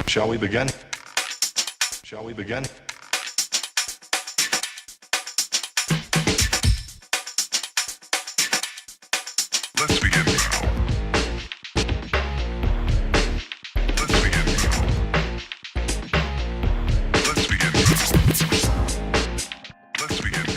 Shall we begin? Shall we begin? Let's begin now. Let's begin now. Let's begin now. Let's begin now.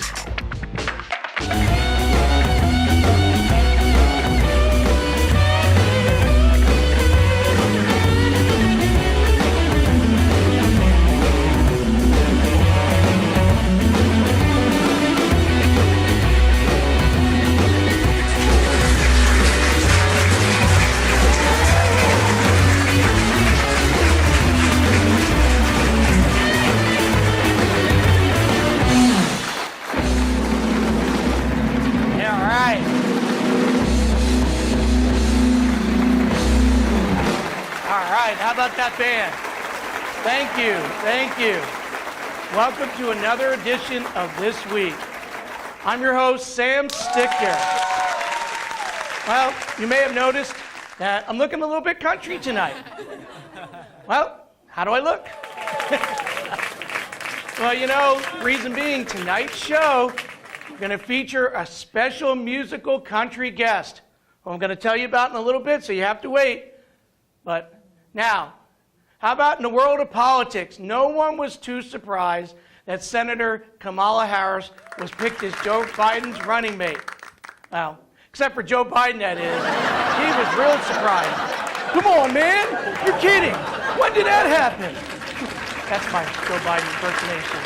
How about that band? Thank you, thank you. Welcome to another edition of This Week. I'm your host, Sam Stichter. Well, you may have noticed that I'm looking a little bit country tonight. Well, how do I look? Well, you know, reason being, tonight's show, we're going to feature a special musical country guest, who I'm going to tell you about in a little bit, so you have to wait. But now, how about in the world of politics? No one was too surprised that Senator Kamala Harris was picked as Joe Biden's running mate. Well, except for Joe Biden, that is. He was real surprised. Come on, man. You're kidding. When did that happen? That's my Joe Biden impersonation.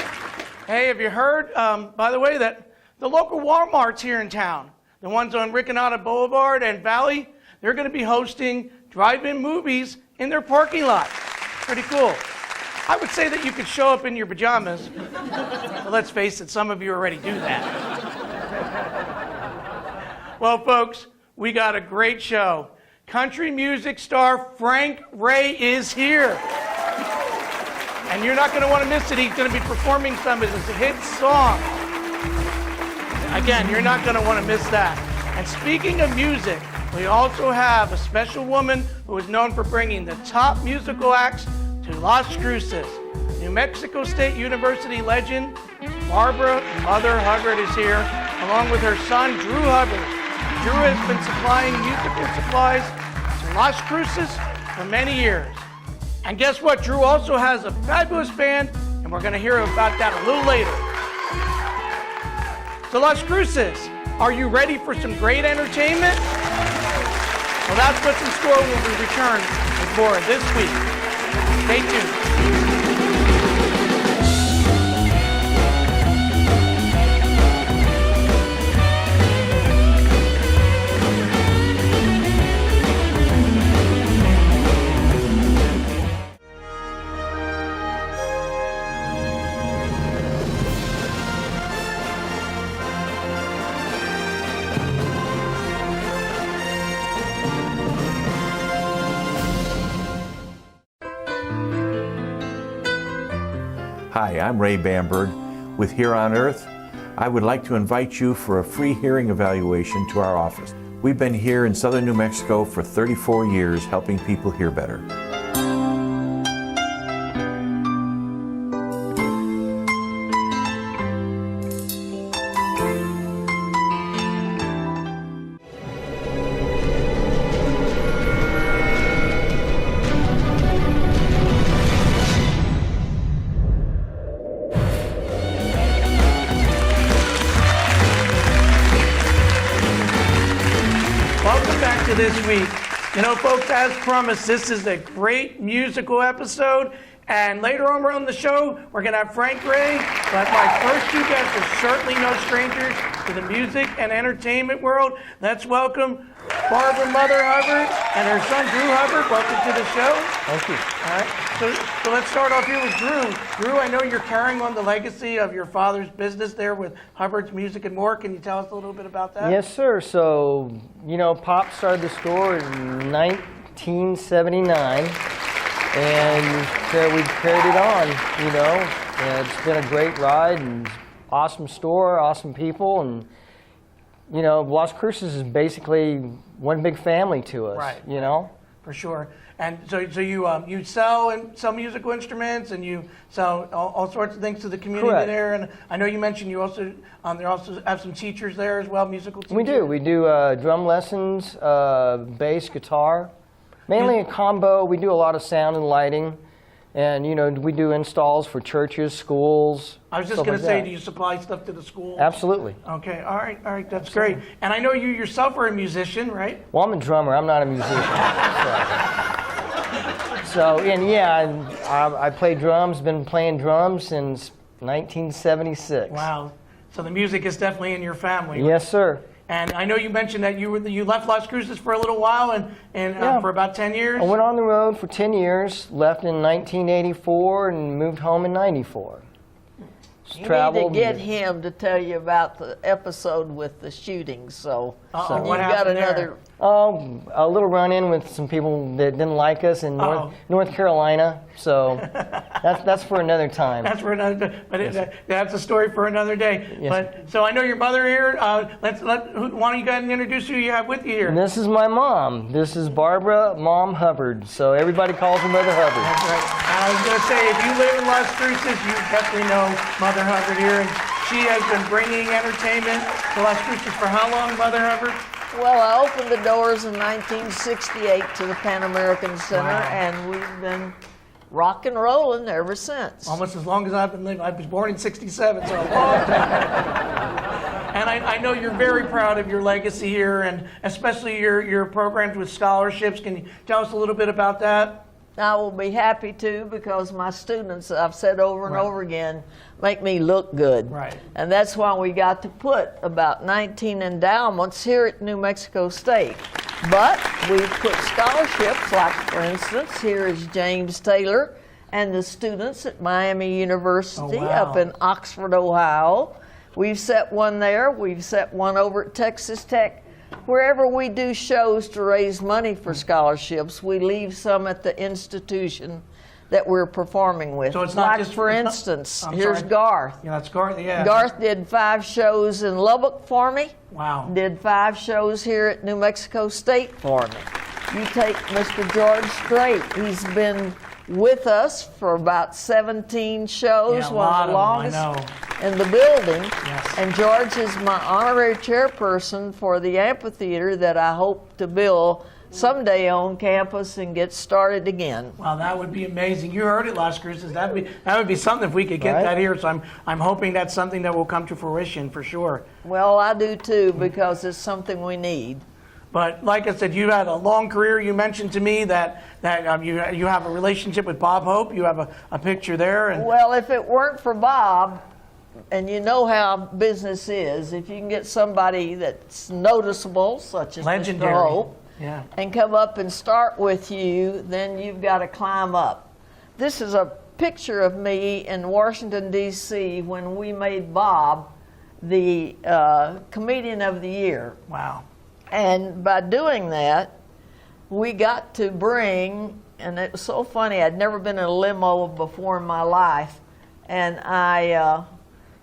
Hey, have you heard, by the way, that the local Walmarts here in town, the ones on Rickenada Boulevard and Valley, they're going to be hosting drive-in movies in their parking lot. Pretty cool. I would say that you could show up in your pajamas. But let's face it, some of you already do that. Well, folks, we got a great show. Country music star Frank Ray is here. And you're not going to want to miss it. He's going to be performing some of his hit songs. Again, you're not going to want to miss that. And speaking of music, we also have a special woman who is known for bringing the top musical acts to Las Cruces. New Mexico State University legend Barbara Mother Hubbard is here, along with her son Drew Hubbard. Drew has been supplying musical supplies to Las Cruces for many years. And guess what? Drew also has a fabulous band, and we're going to hear about that a little later. So Las Cruces, are you ready for some great entertainment? Well, that's what's in store when we return with more This Week. Stay tuned. Hi, I'm Ray Bamberg with Here on Earth. I would like to invite you for a free hearing evaluation to our office. We've been here in southern New Mexico for 34 years helping people hear better. This week. You know, folks, as promised, this is a great musical episode, and later on around the show, we're going to have Frank Ray, but my first two guests are certainly no strangers to the music and entertainment world. Let's welcome Barbara Mother Hubbard and her son Drew Hubbard. Welcome to the show. Thank you. All right, so let's start off here with Drew. Drew, I know you're carrying on the legacy of your father's business there with Hubbard's Music and More. Can you tell us a little bit about that? Yes, sir. So, you know, Pop started the store in 1979, and we carried it on, you know. And it's been a great ride, and awesome store, awesome people, and, you know, Las Cruces is basically one big family to us, Right. you know. for sure. And so you sell musical instruments, and you sell all sorts of things to the community Correct. there. And I know you mentioned you also there also have some teachers there as well, musical teachers. We do drum lessons, bass, guitar, mainly a combo. We do a lot of sound and lighting, and we do installs for churches, schools. I was just going to say, do you supply stuff to the schools? Absolutely. Okay, all right, that's great. And I know you yourself are a musician, right? Well, I'm a drummer. I'm not a musician. I play drums. Been playing drums since 1976. Wow. So the music is definitely in your family. Yes, sir. And I know you mentioned that you left Las Cruces for a little while and for about 10 years. I went on the road for 10 years, left in 1984, and moved home in 94. You need to get him to tell you about the episode with the shooting. So what you've got happened there? another. A little run-in with some people that didn't like us in North Carolina. So that's for another time. That's for another. But that's a story for another day. Yes. But so I know your mother here. Why don't you go ahead and introduce who you have with you here? And this is my mom. This is Barbara, Mom Hubbard. So everybody calls her Mother Hubbard. That's right. And I was going to say, if you live in Las Cruces, you definitely know Mother Hubbard here. And she has been bringing entertainment to Las Cruces for how long, Mother Hubbard? Well, I opened the doors in 1968 to the Pan American Center, and we've been rock and rolling ever since. Almost as long as I've been living. I was born in '67, so a long time. And I know you're very proud of your legacy here, and especially your programs with scholarships. Can you tell us a little bit about that? I will be happy to, because my students, I've said over and over again, make me look good. Right. And that's why we got to put about 19 endowments here at New Mexico State. But we've put scholarships, like for instance, here is James Taylor and the students at Miami University up in Oxford, Ohio. We've set one there. We've set one over at Texas Tech. Wherever we do shows to raise money for scholarships, we leave some at the institution that we're performing with. So it's not like just for instance, I'm here's sorry. Garth. Yeah, that's Garth. Yeah. Garth did 5 shows in Lubbock for me. Wow. Did 5 shows here at New Mexico State for me. You take Mr. George Strait. He's been with us for about 17 shows, Yeah, a one lot of the of them, I longest in the building. Yes. And George is my honorary chairperson for the amphitheater that I hope to build someday on campus and get started again. Wow, that would be amazing. You heard it, Las Cruces. That would be something if we could get Right. that here. So I'm hoping that's something that will come to fruition for sure. Well, I do too, because it's something we need. But like I said, you had a long career. You mentioned to me that you have a relationship with Bob Hope. You have a picture there. And Well, if it weren't for Bob, and you know how business is, if you can get somebody that's noticeable, such as legendary. Mr. Hope, Yeah. and come up and start with you, then you've got to climb up. This is a picture of me in Washington, D.C. when we made Bob the Comedian of the Year. Wow. And by doing that, we got to bring, and it was so funny, I'd never been in a limo before in my life, and I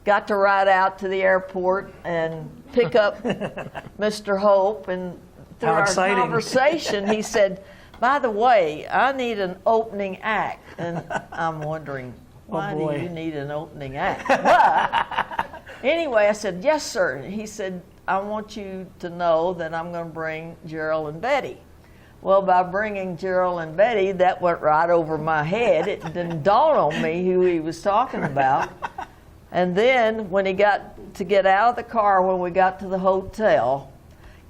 got to ride out to the airport and pick up Mr. Hope, and through How our exciting. conversation, he said, "By the way, I need an opening act." And I'm wondering, why do boy. you need an opening act? But anyway, I said, "Yes, sir." And he said, "I want you to know that I'm going to bring Gerald and Betty." Well, by bringing Gerald and Betty, that went right over my head. It didn't dawn on me who he was talking about. And then when he got to get out of the car, when we got to the hotel,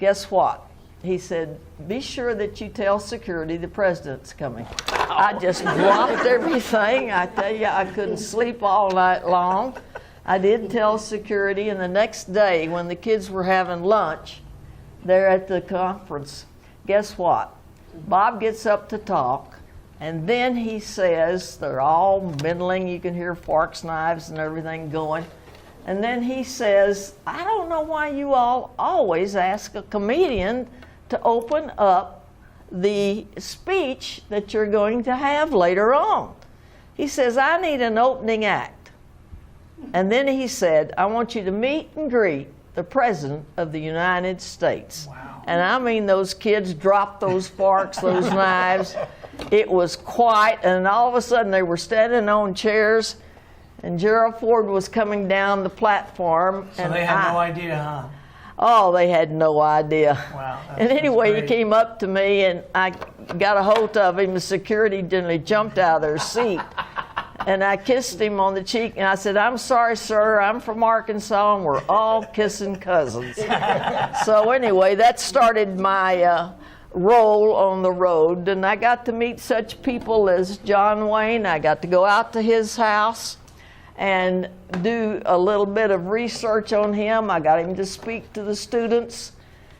guess what? He said, "Be sure that you tell security the president's coming." I just dropped everything. I tell you, I couldn't sleep all night long. I did tell security, and the next day when the kids were having lunch there at the conference, guess what? Bob gets up to talk, and then he says, they're all middling, you can hear forks, knives, and everything going. And then he says, "I don't know why you all always ask a comedian to open up the speech that you're going to have later on." He says, "I need an opening act." And then he said, "I want you to meet and greet the President of the United States." Wow. And I mean, those kids dropped those forks, those knives. It was quiet, and all of a sudden they were standing on chairs, and Gerald Ford was coming down the platform. So they had no idea, huh? Oh, they had no idea. Wow. And anyway, he great. came up to me, and I got a hold of him. The security generally jumped out of their seat. And I kissed him on the cheek, and I said, "I'm sorry, sir. I'm from Arkansas, and we're all kissing cousins." So anyway, that started my role on the road. And I got to meet such people as John Wayne. I got to go out to his house and do a little bit of research on him. I got him to speak to the students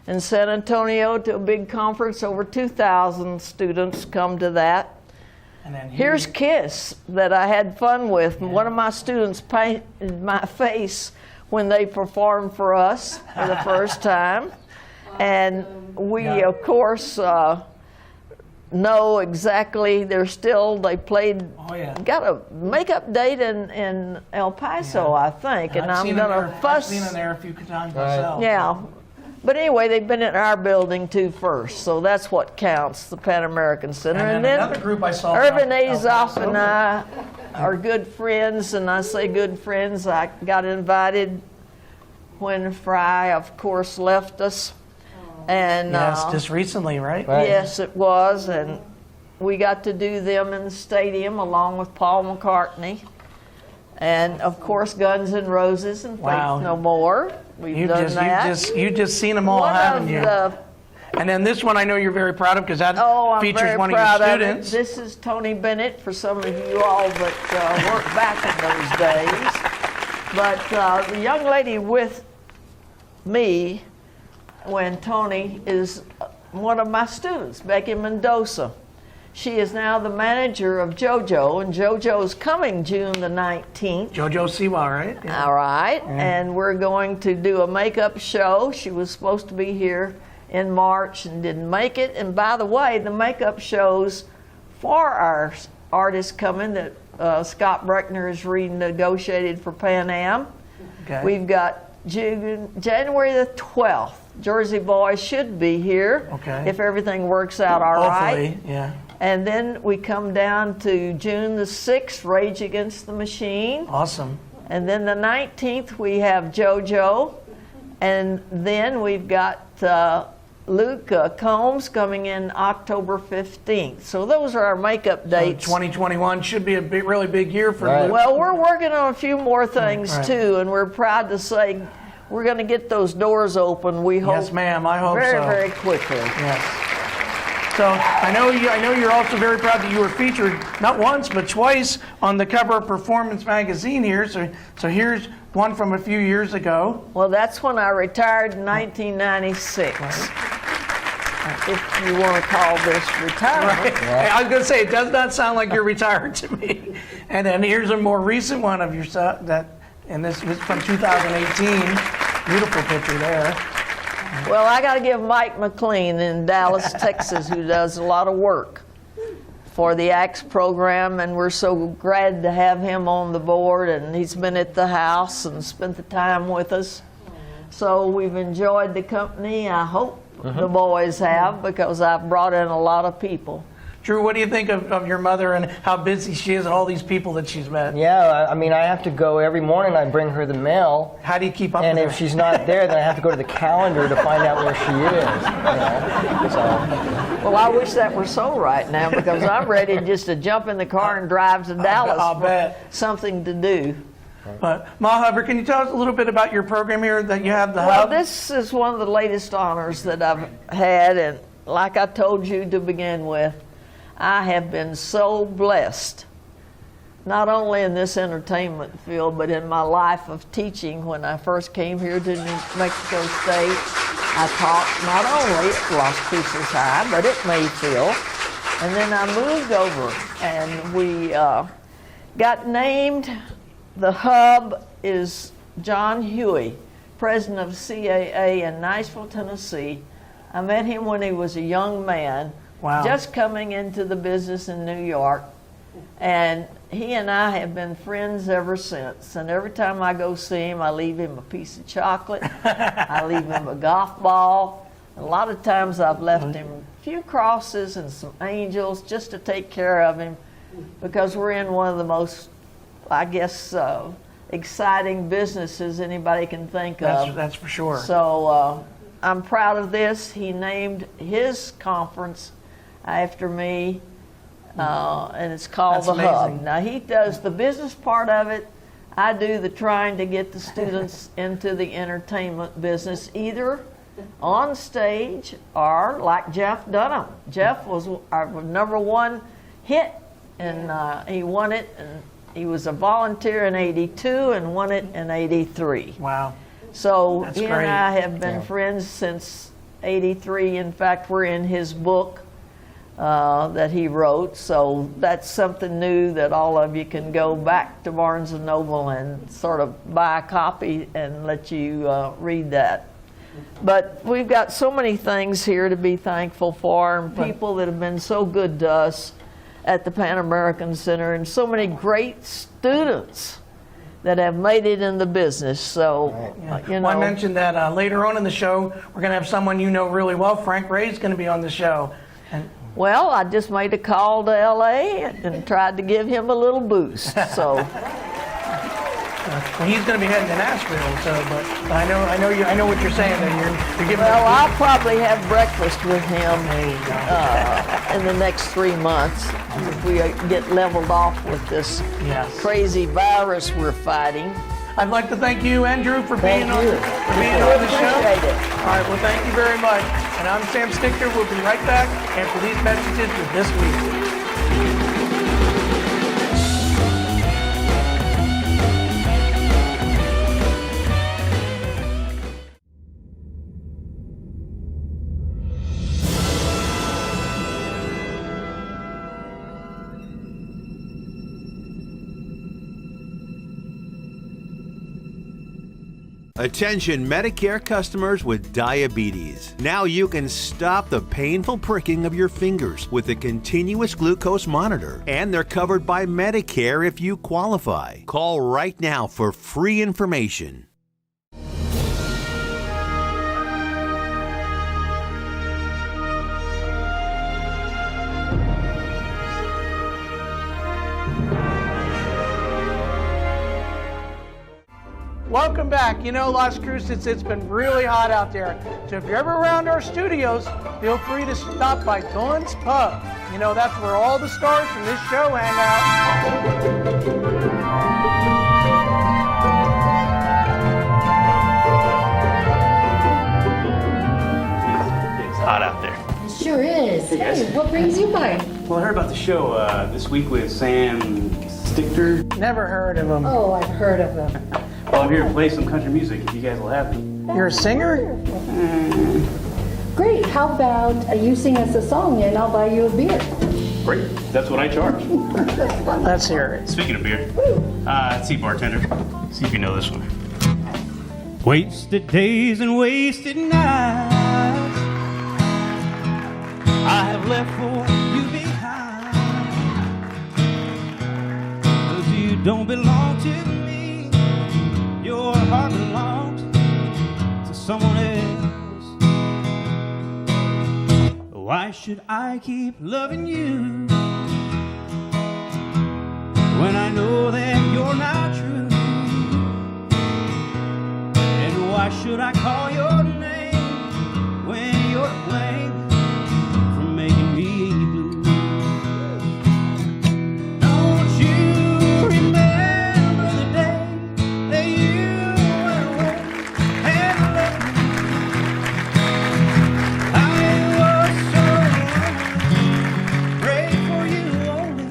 in San Antonio to a big conference. Over 2,000 students come to that. And then Here's Kiss that I had fun with. One of my students painted my face when they performed for us for the first time. And we, of course, know exactly, they played, got a makeup date in El Paso, I think. And I'm going to fuss. I've seen them there a few times myself. Yeah. But anyway, they've been in our building too first, so that's what counts, the Pan American Center. And then another group I saw. Irvin from El Azoff Paso. and I are good friends, and I say good friends. I got invited when Fry, of course, left us. And Yes, just recently, right? yes, it was, and we got to do them in the stadium along with Paul McCartney. And of course, Guns N' Roses and Wow. Faith No More. We've done that. You just seen them all, One haven't of you? the And then this one I know you're very proud of because that I'm features very one of your proud of it. students. This is Tony Bennett for some of you all that weren't back in those days. But the young lady with me when Tony is one of my students, Becky Mendoza. She is now the manager of JoJo, and JoJo's coming June the 19th. JoJo Siwa, right? Yeah. All right, and we're going to do a makeup show. She was supposed to be here in March and didn't make it. And by the way, the makeup shows for our artists coming that Scott Breckner has renegotiated for Pan Am. Okay. We've got January the 12th. Jersey Boys should be here if everything works out all right. Hopefully, yeah. And then we come down to June the 6th, Rage Against the Machine. Awesome. And then the 19th, we have JoJo. And then we've got Luke Combs coming in October 15th. So those are our makeup dates. 2021 should be a really big year for Luke. Well, we're working on a few more things, Right. too. And we're proud to say we're going to get those doors open, we hope. Yes, ma'am. I hope very, so. very quickly. Yes. So I know you're also very proud that you were featured not once but twice on the cover of Performance Magazine here. So here's one from a few years ago. Well, that's when I retired in 1996. If you want to call this retirement. Right. I was going to say it does not sound like you're retired to me. And then here's a more recent one of yourself and this was from 2018. Beautiful picture there. Well, I got to give Mike McLean in Dallas, Texas, who does a lot of work for the ACTS program, and we're so glad to have him on the board, and he's been at the house and spent the time with us. So we've enjoyed the company. I hope the boys have, because I've brought in a lot of people. Drew, what do you think of your mother and how busy she is and all these people that she's met? Yeah, I mean, I have to go every morning. I bring her the mail. How do you keep up And with if her? she's not there, then I have to go to the calendar to find out where she is. You know? So, Well, I wish that were so right now, because I'm ready just to jump in the car and drive to Dallas I'll for bet. something to do. But Ma Hubbard, can you tell us a little bit about your program here that you have, the Well, Hub? this is one of the latest honors that I've had, and like I told you to begin with, I have been so blessed, not only in this entertainment field, but in my life of teaching. When I first came here to New Mexico State, I taught not only at Las Cruces High, but at Mayfield. And then I moved over, and we got named. The hub is John Huey, president of CAA in Nashville, Tennessee. I met him when he was a young man. Wow. Just coming into the business in New York, and he and I have been friends ever since. And every time I go see him, I leave him a piece of chocolate. I leave him a golf ball. A lot of times I've left him a few crosses and some angels just to take care of him, because we're in one of the most, I guess, exciting businesses anybody can think of. That's for sure. So I'm proud of this. He named his conference after me, and it's called That's the amazing. Hub. Now, he does the business part of it. I do the trying to get the students into the entertainment business, either on stage or like Jeff Dunham. Jeff was our #1 hit, and he won it, and he was a volunteer in '82 and won it in '83. Wow. So That's he great. and I have been friends since '83. In fact, we're in his book that he wrote. So that's something new that all of you can go back to Barnes & Noble and sort of buy a copy and let you read that. But we've got so many things here to be thankful for, and people that have been so good to us at the Pan American Center, and so many great students that have made it in the business. So, you know. Well, I mentioned that later on in the show, we're going to have someone you know really well. Frank Ray's going to be on the show. And Well, I just made a call to LA and tried to give him a little boost. So, well, he's going to be heading to Nashville. So, but I know what you're saying. That you're giving. well, I'll probably have breakfast with him in the next 3 months if we get leveled off with this Yes. crazy virus we're fighting. I'd like to thank you, Andrew, for being on you. the show. Appreciate it. All right, well, thank you very much. And I'm Sam Stichter. We'll be right back after these messages with This Week. Attention Medicare customers with diabetes. Now you can stop the painful pricking of your fingers with a continuous glucose monitor, and they're covered by Medicare if you qualify. Call right now for free information. Welcome back. You know, Las Cruces, it's been really hot out there. So if you're ever around our studios, feel free to stop by Dawn's Pub. You know, that's where all the stars from this show hang out. It's hot out there. It sure is. guys. Hey, what brings you by? Well, I heard about the show this week with Sam Stichter. Never heard of them. Oh, I've heard of them. Well, I'm here to play some country music if you guys will have me. You're a singer? Great. How about you sing us a song and I'll buy you a beer? Great. That's what I charge. Let's hear it. Speaking of beer, let's see, bartender. See if you know this one. Wasted days and wasted nights I have left for you behind. 'Cause you don't belong to me. Your heart belongs to someone else. Why should I keep loving you when I know that you're not true? And why should I call your name when you're to blame for making me blue? Don't you remember the day that you went away and left me? I was so lonely, prayed for you only,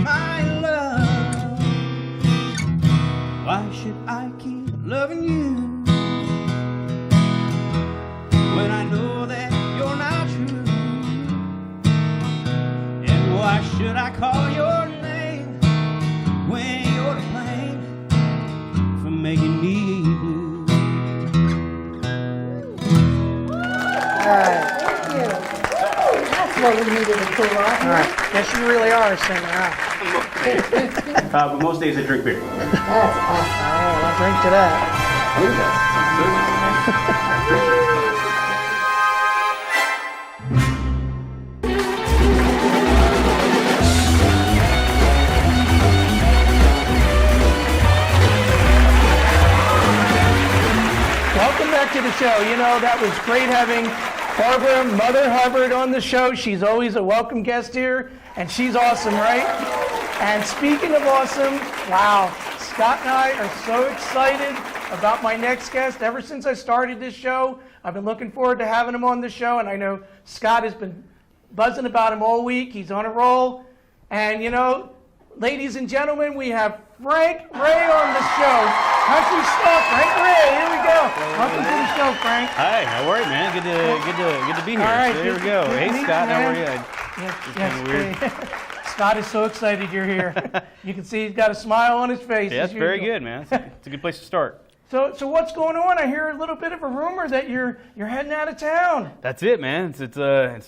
my love. Why should I keep loving you when I know that you're not true? And why should I call your name when you're to blame for making me blue? Thank you. That's what we needed to cool off. All right. Guess you really are a singer, huh? But most days I drink beer. That's awesome. All right, I'll drink to that. show. You know, that was great having Barbara, Mother Hubbard on the show. She's always a welcome guest here, and she's awesome, right? And speaking of awesome, wow, Scott and I are so excited about my next guest. Ever since I started this show, I've been looking forward to having him on the show, and I know Scott has been buzzing about him all week. He's on a roll. And, you know, ladies and gentlemen, we have Frank Ray on the show. Country Stuff, Frank Ray, here we go. Welcome to the show, Frank. Hi, how are you, man? Good to be here. All right, So there we good- go. good to Hey, meet you, Scott, how are man. you? Yes, weird. great. Scott is so excited you're here. You can see he's got a smile on his face. Yeah, as that's very usual. good, man. It's a good place to start. So what's going on? I hear a little bit of a rumor that you're heading out of town. That's it, man. It's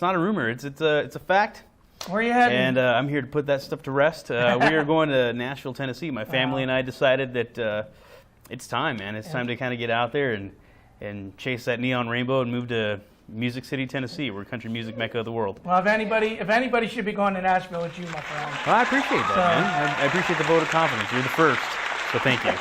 not a rumor. It's a fact. Where are you heading? And I'm here to put that stuff to rest. We are going to Nashville, Tennessee. My family and I decided that it's time, man. It's time to kind of get out there and chase that neon rainbow and move to Music City, Tennessee. We're country music mecca of the world. Well, if anybody should be going to Nashville, it's you, my friend. Well, I appreciate that, man. I appreciate the vote of confidence. You're the first, so thank you.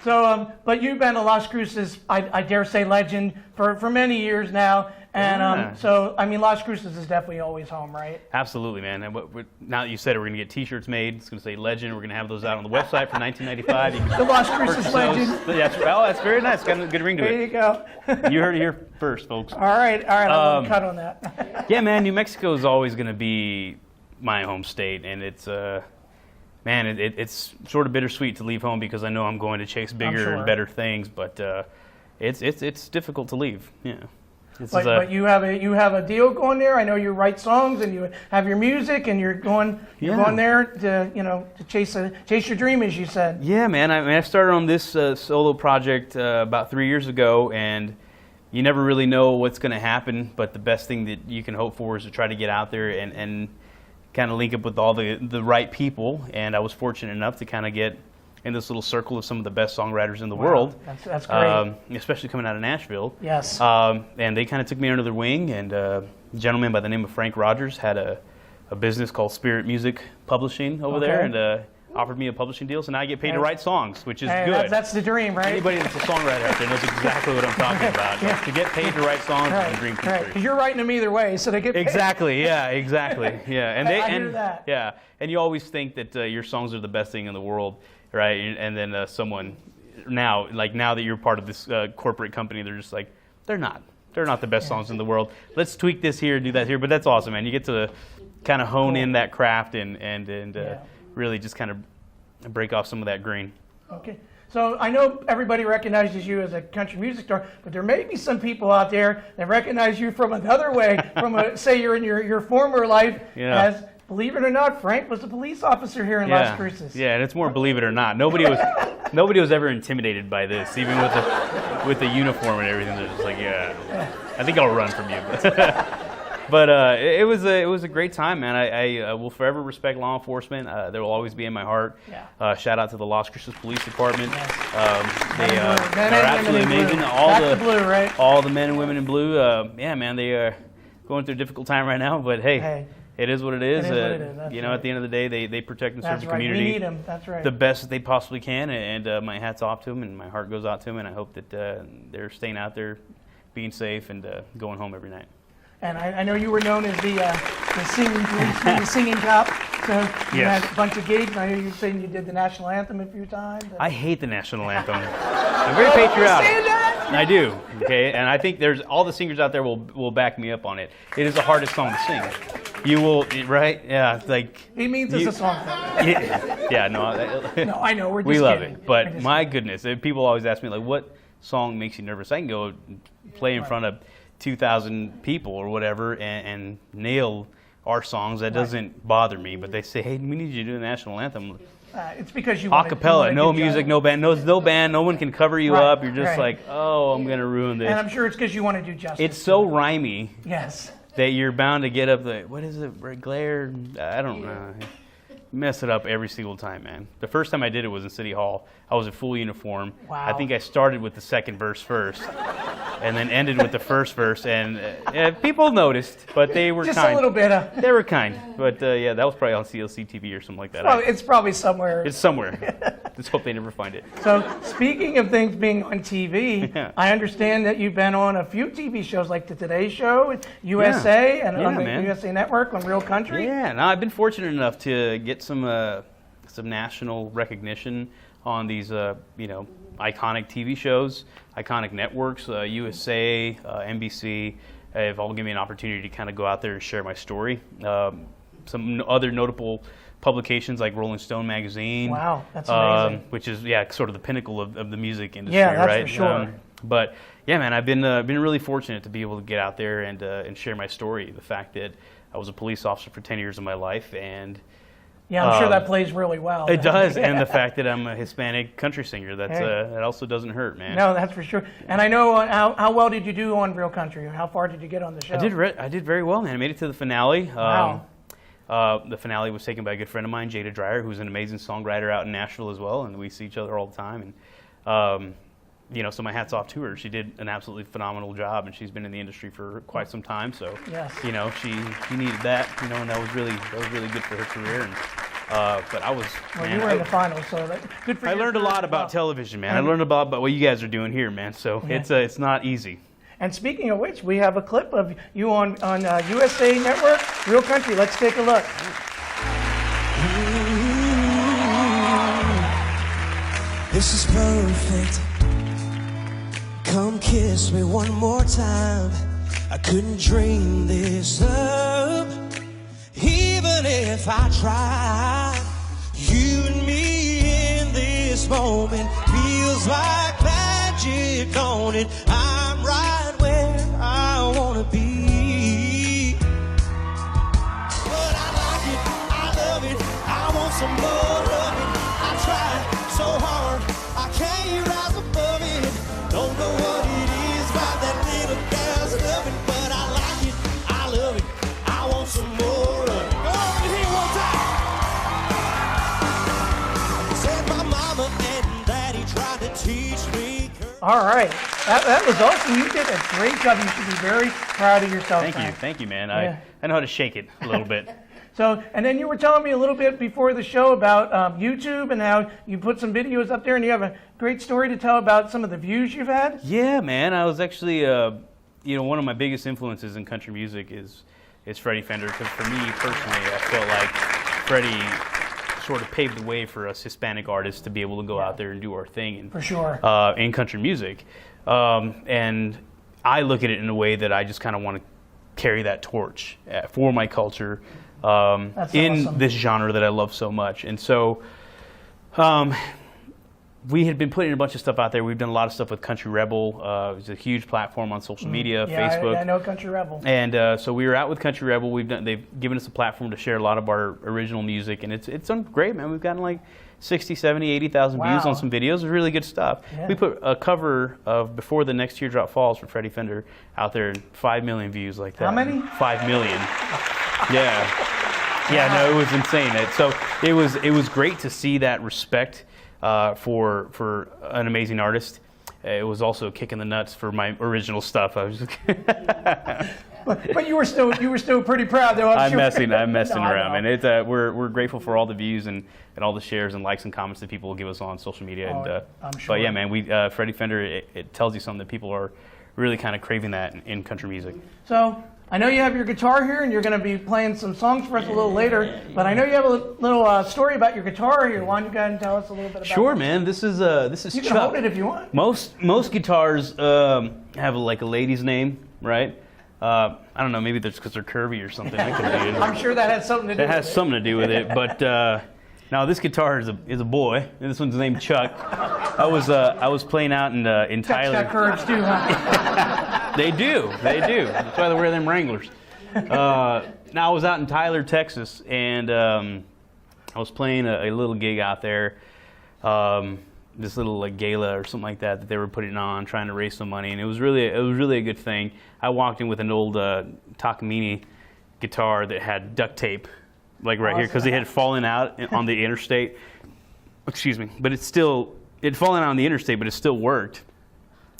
So, but you've been a Las Cruces, I dare say, legend for many years now. And Yeah. so, I mean, Las Cruces is definitely always home, right? Absolutely, man. And now that you said it, we're going to get T-shirts made. It's going to say Legend. We're going to have those out on the website for $19.95. You can The Las Cruces purchase legend. those. Yeah, that's very nice. Got a good ring to There it. you go. You heard it here first, folks. All right, I'm going to cut on that. Yeah, man. New Mexico is always going to be my home state, and it's man, it's sort of bittersweet to leave home because I know I'm going to chase bigger sure. and better things, but it's difficult to leave. Yeah. But you have a deal going there. I know you write songs and you have your music, and you're going there to chase your dream, as you said. Yeah, man. I started on this solo project about 3 years ago, and you never really know what's going to happen. But the best thing that you can hope for is to try to get out there and kind of link up with all the right people. And I was fortunate enough to kind of get in this little circle of some of the best songwriters in the world. That's great. Especially coming out of Nashville. Yes. And they kind of took me under their wing, and a gentleman by the name of Frank Rogers had a business called Spirit Music Publishing over there, and offered me a publishing deal, so now I get paid to write songs, which is good. That's the dream, right? Anybody that's a songwriter out there knows exactly what I'm talking about. To get paid to write songs is a dream come true. Because you're writing them either way, so they get paid. Exactly. Yeah. Exactly. Yeah. And I hear that. Yeah. And you always think that your songs are the best thing in the world, right? And then someone now that you're part of this corporate company, they're just like, they're not the best songs in the world. Let's tweak this here, do that here. But that's awesome, man. You get to kind of hone in that craft and really just kind of break off some of that green. Okay. So I know everybody recognizes you as a country music star, but there may be some people out there that recognize you from another way, say you're in your former life as, believe it or not, Frank was a police officer here in Las Cruces. Yeah, and it's more believe it or not. Nobody was ever intimidated by this, even with the uniform and everything. They're just like, yeah, I think I'll run from you. But it was a great time, man. I will forever respect law enforcement. They will always be in my heart. Yeah. Shout out to the Las Cruces Police Department. Yes. They are absolutely amazing. All the men and women in blue. Yeah, man, they are going through a difficult time right now. But hey. It is what it is. It is what it is. That's at the end of the day, they protect and serve the right. community. We need them. That's right. The best that they possibly can, and my hat's off to them, and my heart goes out to them, and I hope that they're staying out there, being safe, and going home every night. And I know you were known as the singing policeman, the singing cop. So you had a bunch of gigs. I know you were saying you did the national anthem a few times. I hate the national anthem. I'm very patriotic. I do. Okay, and I think there's all the singers out there will back me up on it. It is the hardest song to sing. You will, right? Yeah, like he means it's a song. Yeah, no. No, I know. We love it, but my goodness, people always ask me like, what song makes you nervous? I can go play in front of 2,000 people or whatever and nail our songs. That doesn't bother me. But they say, hey, we need you to do the national anthem. It's because you acapella, no music, no band, no one can cover you up. You're just like, oh, I'm gonna ruin this. And I'm sure it's because you want to do justice. It's so rhymey. Yes. That you're bound to get up what is it, glare? I don't know. Mess it up every single time, man. The first time I did it was in City Hall. I was in full uniform. Wow. I think I started with the second verse first, and then ended with the first verse. And people noticed, but they were just kind. A little bit. They were kind, but that was probably on CLC TV or something like that. Well, it's probably somewhere. It's somewhere. Let's hope they never find it. So speaking of things being on TV, Yeah. I understand that you've been on a few TV shows like the Today Show, USA, and on the man. USA Network on Real Country. Yeah, no, I've been fortunate enough to get some national recognition on these, iconic TV shows, iconic networks. USA, NBC have all given me an opportunity to kind of go out there and share my story. Some other notable publications like Rolling Stone magazine. Wow, that's amazing. Which is sort of the pinnacle of the music industry, Yeah, that's right? for sure. But yeah, man, I've been really fortunate to be able to get out there and share my story. The fact that I was a police officer for 10 years of my life, and Yeah, I'm sure that plays really well. it does, and the fact that I'm a Hispanic country singer, that also doesn't hurt, man. No, that's for sure. And I know how well did you do on Real Country? How far did you get on the show? I did very well, man. I made it to the finale. Wow. The finale was taken by a good friend of mine, Jada Dreyer, who's an amazing songwriter out in Nashville as well, and we see each other all the time. And so my hat's off to her. She did an absolutely phenomenal job, and she's been in the industry for quite some time. So, Yes. she needed that, and that was really good for her career. And but I was, Well, man, you were in the finals, so good for you. I learned a lot about television, man. I learned about what you guys are doing here, man. So it's not easy. And speaking of which, we have a clip of you on USA Network, Real Country. Let's take a look. This is perfect. Come kiss me one more time. I couldn't dream this up, even if I tried. You and me in this moment feels like magic, don't it? I'm right where I wanna be. But I like it, I love it, I want some more of it. I try so hard, I can't rise above it. Don't know what it is about that little girl's loving, but I like it, I love it, I want some more of it. Go on and hear one time. Said my mama and daddy tried to teach me. All right. That was awesome. You did a great job. You should be very proud of yourself. Thank you, man. Yeah. I know how to shake it a little bit. So, and then you were telling me a little bit before the show about YouTube and how you put some videos up there, and you have a great story to tell about some of the views you've had. Yeah, man. I was actually, one of my biggest influences in country music is Freddie Fender. Because for me personally, I felt like Freddie sort of paved the way for us Hispanic artists to be able to go out there and do our thing. And, for sure. In country music. And I look at it in a way that I just kind of want to carry that torch for my culture in awesome. this genre that I love so much. And so we had been putting a bunch of stuff out there. We've done a lot of stuff with Country Rebel. It's a huge platform on social media, Facebook. I know Country Rebel. And so we were out with Country Rebel. They've given us a platform to share a lot of our original music, and it's done great, man. We've gotten like 60, 70, 80,000 views on some videos. It's really good stuff. Yeah. We put a cover of Before the Next Teardrop Falls for Freddie Fender out there, and 5 million views like that. How many? 5 million. Yeah. Yeah, no, it was insane. So it was great to see that respect for an amazing artist. It was also a kick in the nuts for my original stuff. I was just But you were still pretty proud, though. I'm messing No, around, no. and we're grateful for all the views and all the shares and likes and comments that people will give us on social media. I'm sure. But yeah, man, Freddie Fender, it tells you something that people are really kind of craving that in country music. So I know you have your guitar here, and you're going to be playing some songs for us a little later. But I know you have a little story about your guitar here. Why don't you go ahead and tell us a little bit about Sure, that? man. This is You can Chuck. hold it if you want. Most guitars have like a lady's name, right? I don't know, maybe that's because they're curvy or something. That could be it. I'm sure that has something to do It with has it. something to do with it, but now this guitar is a boy, and this one's named Chuck. I was playing out in Chuck's Tyler. got curves too, huh? They do. That's why they wear them Wranglers. Now I was out in Tyler, Texas, and I was playing a little gig out there. This little like gala or something like that they were putting on, trying to raise some money, and it was really a good thing. I walked in with an old Takamine guitar that had duct tape, like right here, because it had fallen out on the interstate. Excuse me, but it had fallen out on the interstate, but it still worked.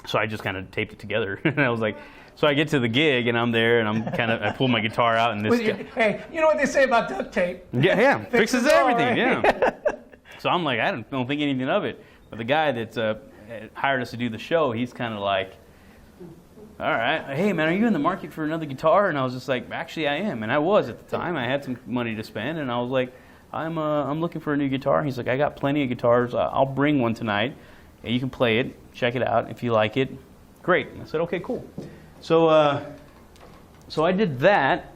So I just kind of taped it together, and I was like, so I get to the gig, and I'm there, and I pull my guitar out, and this. Hey, you know what they say about duct tape? Yeah, fixes everything. all right. Yeah. So I'm like, I don't think anything of it. But the guy that's hired us to do the show, he's kind of like, all right, hey man, are you in the market for another guitar? And I was just like, actually I am. And I was at the time. I had some money to spend, and I was like, I'm looking for a new guitar. He's like, I got plenty of guitars. I'll bring one tonight. And you can play it, check it out. If you like it, great. And I said, okay, cool. So I did that.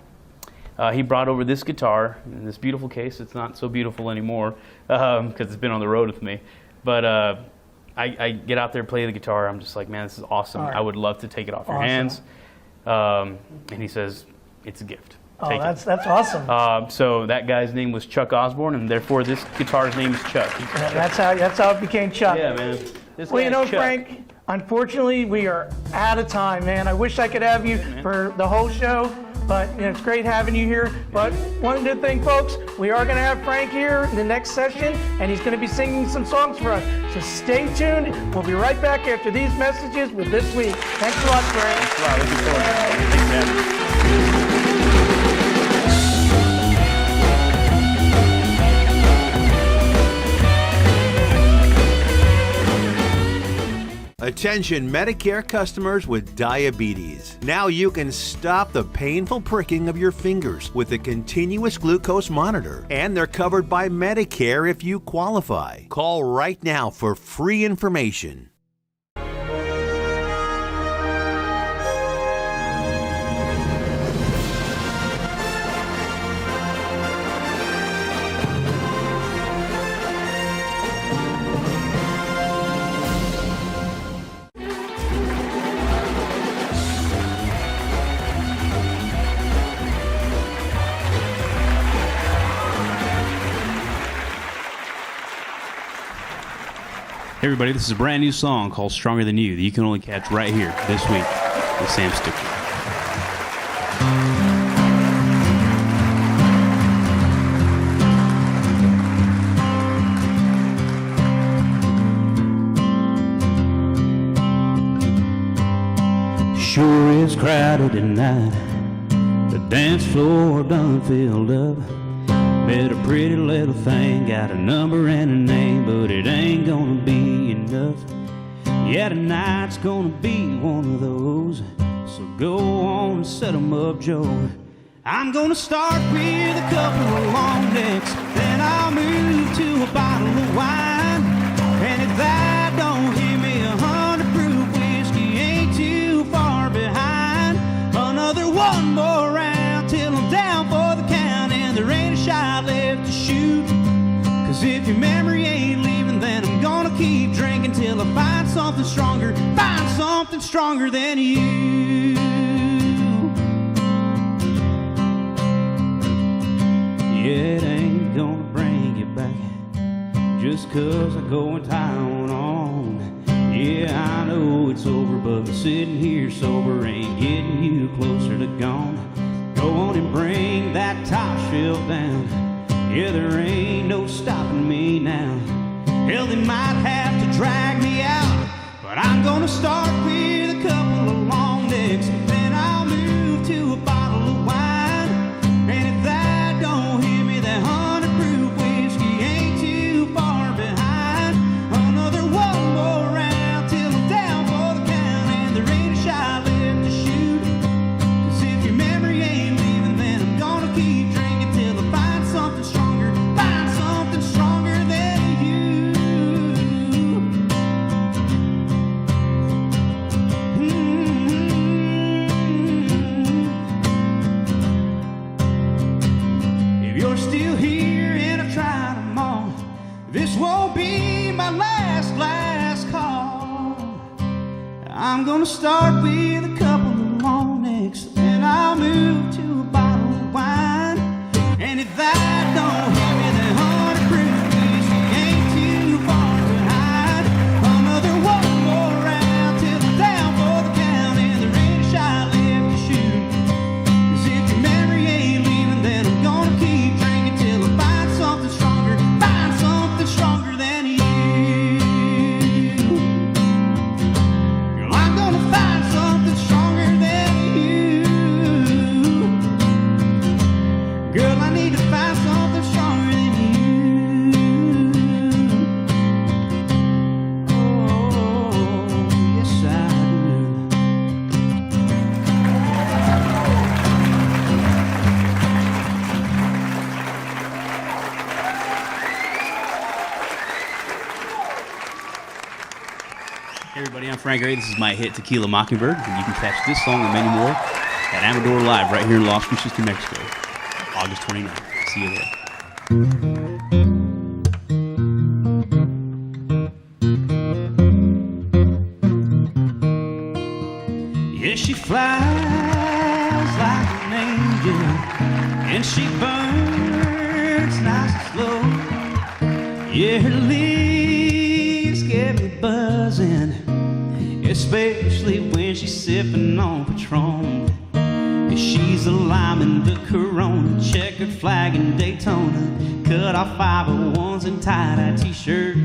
He brought over this guitar in this beautiful case. It's not so beautiful anymore because it's been on the road with me. But I get out there, play the guitar. I'm just like, man, this is awesome. Right. I would love to take it off your hands. And he says, it's a gift. Oh, Take it. that's awesome. So that guy's name was Chuck Osborne, and therefore this guitar's name is Chuck. That's how it became Chuck. Yeah, man. This Well, you guy's know, Chuck. Frank, unfortunately, we are out of time, man. I wish I could have you for the whole show, but you know, it's great having you here. But one good thing, folks, we are going to have Frank here in the next session, and he's going to be singing some songs for us. So stay tuned. We'll be right back after these messages with This Week. Thanks a lot, Frank. Wow, looking forward to it. Thanks, man. Attention Medicare customers with diabetes. Now you can stop the painful pricking of your fingers with a continuous glucose monitor, and they're covered by Medicare if you qualify. Call right now for free information. Hey everybody, this is a brand new song called Stronger Than You that you can only catch right here this week with Sam Stichter. Sure is crowded tonight, the dance floor done filled up. Met a pretty little thing, got a number and a name, but it ain't gonna be enough. Yeah, tonight's gonna be one of those, so go on and set 'em up, Joe. I'm gonna start with a couple of long necks, then I'll move to a bottle of wine. And if that don't hit me, 100 proof whiskey ain't too far behind. Another one more round till I'm down for the count, and there ain't a shot left to shoot. Cause if your memory ain't leaving, then I'm gonna keep drinking till I find something stronger than you. Yeah, it ain't gonna bring you back just cause I go and tie on. Yeah, I know it's over, but sitting here sober ain't getting you closer to gone. Go on and bring that top shelf down. Yeah, there ain't no stopping me now. Hell, they might have to drag me out, but I'm gonna start with a couple of long necks, then I'll move to a bottle of wine. And if that don't hit me, that 100 proof whiskey ain't too far behind. Another one more round till I'm down for the count, and there ain't a shot left to shoot. Cause if your memory ain't leaving, then I'm gonna keep drinking till I find something stronger than you. If you're still here and I've tried them all, this won't be my last call. I'm gonna start with a couple of long necks, then I'll move to a bottle of wine. And if that don't hit me, then 100 proof whiskey ain't too far behind. Another one more round till I'm down for the count, and there ain't a shot left to shoot. Cause if your memory ain't leaving, then I'm gonna keep drinking till I find something stronger than you. Girl, I'm gonna find something stronger than you. Girl, I need to find something stronger everybody, I'm Frank Ray. This is my hit Tequila Mockingbird, and you can catch this song and many more at Amador Live right here in Las Cruces, New Mexico, August 29th. See you there. Yeah, she flies like an angel, and she burns nice and slow. Yeah, her leaves get me buzzing, especially when she's sipping on Patron. Yeah, she's a lime in the Corona, checkered flag in Daytona, cut off 501s and tie-dye t-shirt.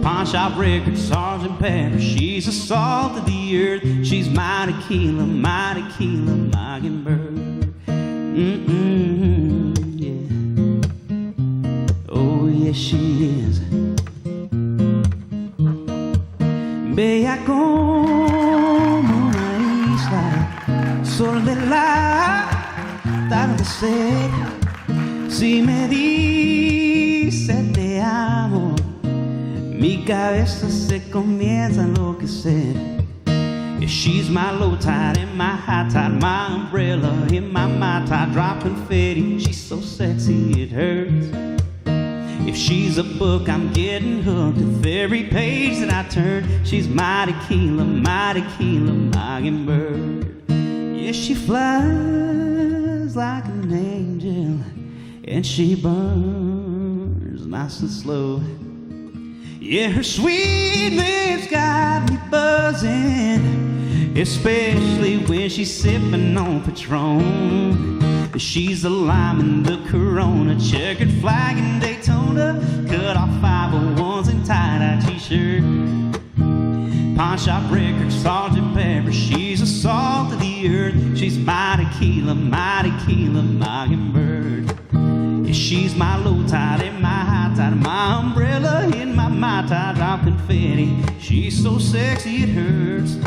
Pawn shop record, Sergeant Pepper. She's the salt of the earth. She's my tequila mockingbird. Yeah. Oh, yes, she is. Bella como una isla, sol de la tarde sed. Si me dice te amo, mi cabeza se comienza a enloquecer. Yeah, she's my low tide and my high tide, my umbrella in my mai tai, drop confetti. She's so sexy it hurts. If she's a book, I'm getting hooked. With every page that I turn, she's my tequila mockingbird. Yeah, she flies like an angel, and she burns nice and slow. Yeah, her sweet lips got me buzzing, especially when she's sipping on Patron. She's a lime in the Corona, checkered flag in Daytona, cut off 501s and tie-dye t-shirt. Pawn shop record, Sergeant Pepper. She's the salt of the earth. She's my tequila mockingbird. Yeah, she's my low tide and my high tide, my umbrella in my mai tai, drop confetti. She's so sexy it hurts.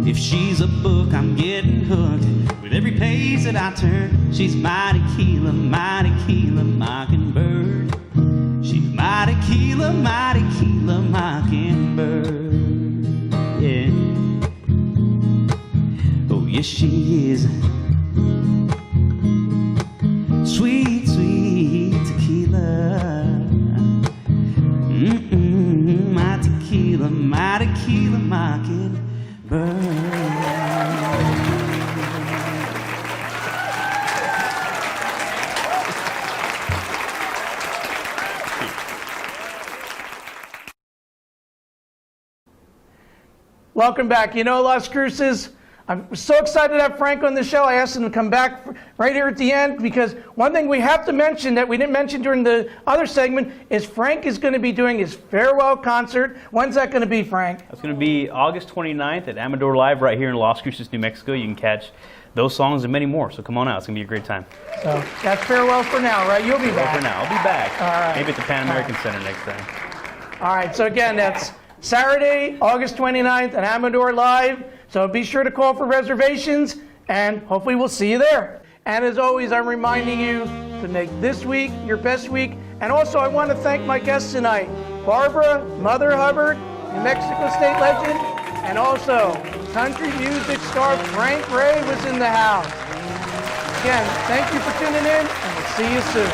If she's a book, I'm getting hooked. With every page that I turn, she's my tequila mockingbird. She's my tequila mockingbird. Yeah. Oh, yes, she is. Sweet, sweet tequila. My tequila mockingbird. Welcome back. You know, Las Cruces, I'm so excited to have Frank on the show. I asked him to come back right here at the end because one thing we have to mention that we didn't mention during the other segment is Frank is going to be doing his farewell concert. When's that going to be, Frank? It's going to be August 29th at Amador Live right here in Las Cruces, New Mexico. You can catch those songs and many more, so come on out. It's going to be a great time. So that's farewell for now, right? You'll be back. For now. I'll be back. All right. Maybe at the Pan American Center next time. All right, so again, that's Saturday, August 29th at Amador Live. So be sure to call for reservations, and hopefully we'll see you there. And as always, I'm reminding you to make this week your best week. And also, I want to thank my guests tonight, Barbara, Mother Hubbard, New Mexico State legend, and also country music star Frank Ray was in the house. Again, thank you for tuning in, and we'll see you soon.